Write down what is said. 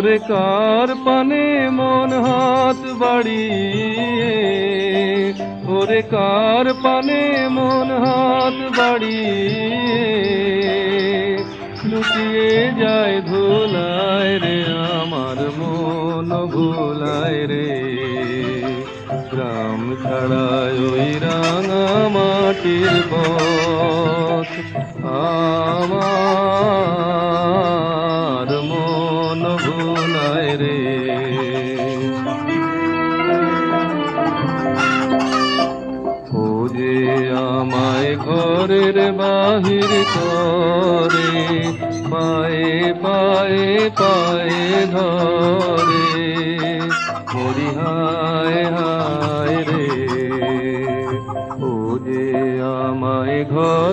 ওরে কার পানে মন হাত বাড়িয়ে, ওরে কার পানে মন হাত বাড়িয়ে লুকিয়ে যায় ধুলায় রে, আমার মন ভুলায় রে। গ্রাম ছাড়ায় ওই রাঙা মাটির পথ, আমার মন ভুলায় রে। ও যে আমায় ঘরের বাহির করে, পায়ে পায়ে পায়ে ধরে, মরি হায় হায় রে। ও যে আমায় ঘর